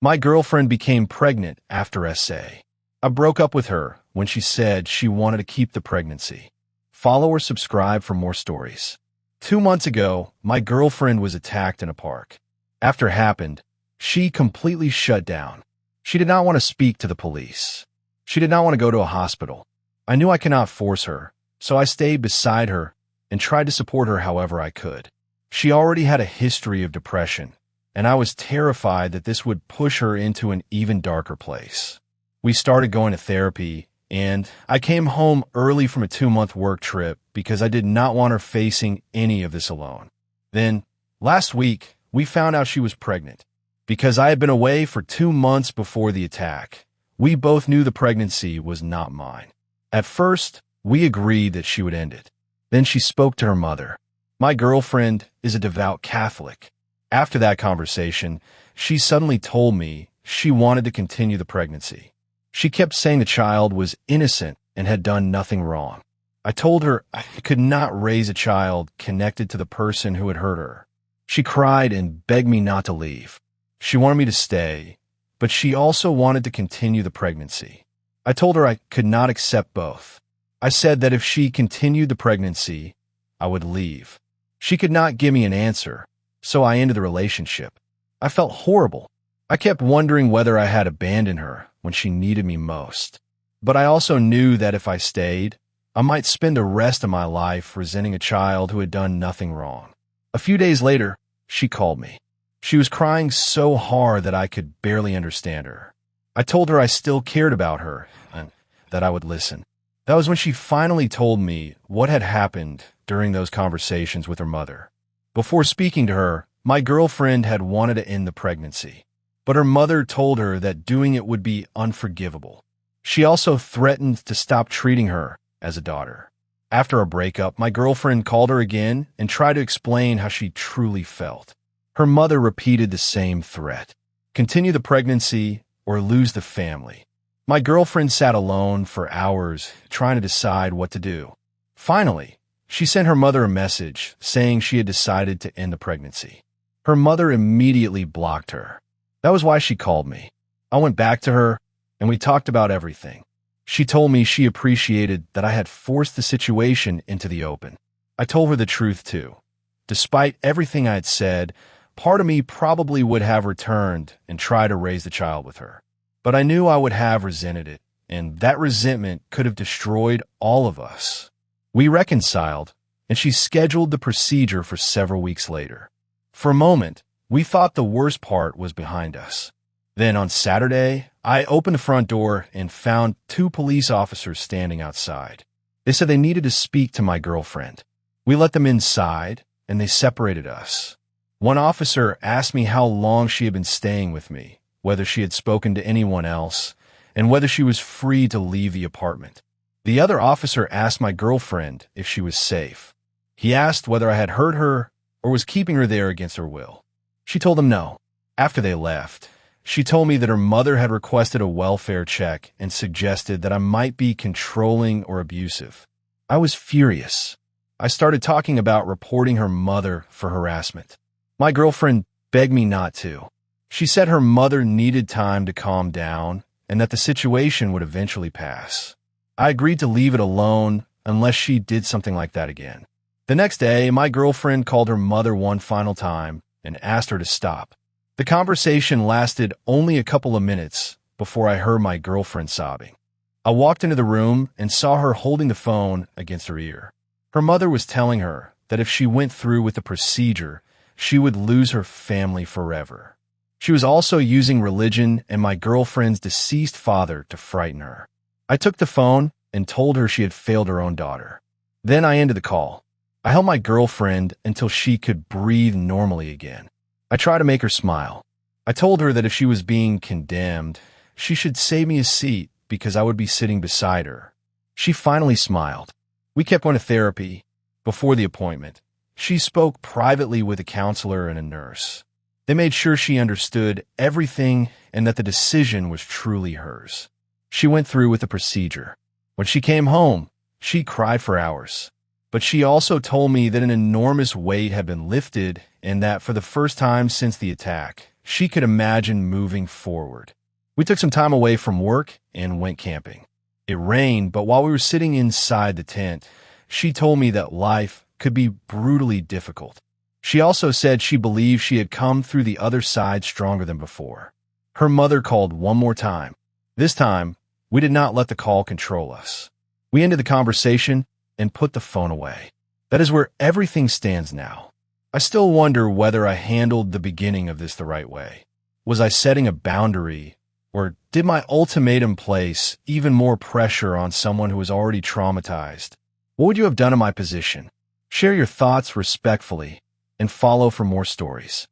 My girlfriend became pregnant after SA. I broke up with her when she said she wanted to keep the pregnancy. Follow or subscribe for more stories. 2 months ago, my girlfriend was attacked in a park. After it happened, she completely shut down. She did not want to speak to the police. She did not want to go to a hospital. I knew I could not force her, so I stayed beside her and tried to support her however I could. She already had a history of depression, and I was terrified that this would push her into an even darker place. We started going to therapy, and I came home early from a 2-month work trip because I did not want her facing any of this alone. Then, last week, we found out she was pregnant. Because I had been away for 2 months before the attack, we both knew the pregnancy was not mine. At first, we agreed that she would end it. Then she spoke to her mother. My girlfriend is a devout Catholic. After that conversation, she suddenly told me she wanted to continue the pregnancy. She kept saying the child was innocent and had done nothing wrong. I told her I could not raise a child connected to the person who had hurt her. She cried and begged me not to leave. She wanted me to stay, but she also wanted to continue the pregnancy. I told her I could not accept both. I said that if she continued the pregnancy, I would leave. She could not give me an answer, so I ended the relationship. I felt horrible. I kept wondering whether I had abandoned her when she needed me most. But I also knew that if I stayed, I might spend the rest of my life resenting a child who had done nothing wrong. A few days later, she called me. She was crying so hard that I could barely understand her. I told her I still cared about her and that I would listen. That was when she finally told me what had happened during those conversations with her mother. Before speaking to her, my girlfriend had wanted to end the pregnancy, but her mother told her that doing it would be unforgivable. She also threatened to stop treating her as a daughter. After a breakup, my girlfriend called her again and tried to explain how she truly felt. Her mother repeated the same threat: continue the pregnancy or lose the family. My girlfriend sat alone for hours trying to decide what to do. Finally, she sent her mother a message saying she had decided to end the pregnancy. Her mother immediately blocked her. That was why she called me. I went back to her and we talked about everything. She told me she appreciated that I had forced the situation into the open. I told her the truth too. Despite everything I had said, part of me probably would have returned and tried to raise the child with her. But I knew I would have resented it, and that resentment could have destroyed all of us. We reconciled, and she scheduled the procedure for several weeks later. For a moment, we thought the worst part was behind us. Then on Saturday, I opened the front door and found 2 police officers standing outside. They said they needed to speak to my girlfriend. We let them inside, and they separated us. One officer asked me how long she had been staying with me, whether she had spoken to anyone else, and whether she was free to leave the apartment. The other officer asked my girlfriend if she was safe. He asked whether I had hurt her or was keeping her there against her will. She told him no. After they left, she told me that her mother had requested a welfare check and suggested that I might be controlling or abusive. I was furious. I started talking about reporting her mother for harassment. My girlfriend begged me not to. She said her mother needed time to calm down and that the situation would eventually pass. I agreed to leave it alone unless she did something like that again. The next day, my girlfriend called her mother one final time and asked her to stop. The conversation lasted only a couple of minutes before I heard my girlfriend sobbing. I walked into the room and saw her holding the phone against her ear. Her mother was telling her that if she went through with the procedure, she would lose her family forever. She was also using religion and my girlfriend's deceased father to frighten her. I took the phone and told her she had failed her own daughter. Then I ended the call. I held my girlfriend until she could breathe normally again. I tried to make her smile. I told her that if she was being condemned, she should save me a seat because I would be sitting beside her. She finally smiled. We kept going to therapy. Before the appointment, she spoke privately with a counselor and a nurse. They made sure she understood everything and that the decision was truly hers. She went through with the procedure. When she came home, she cried for hours. But she also told me that an enormous weight had been lifted and that for the first time since the attack, she could imagine moving forward. We took some time away from work and went camping. It rained, but while we were sitting inside the tent, she told me that life could be brutally difficult. She also said she believed she had come through the other side stronger than before. Her mother called one more time. This time, we did not let the call control us. We ended the conversation and put the phone away. That is where everything stands now. I still wonder whether I handled the beginning of this the right way. Was I setting a boundary, or did my ultimatum place even more pressure on someone who was already traumatized? What would you have done in my position? Share your thoughts respectfully and follow for more stories.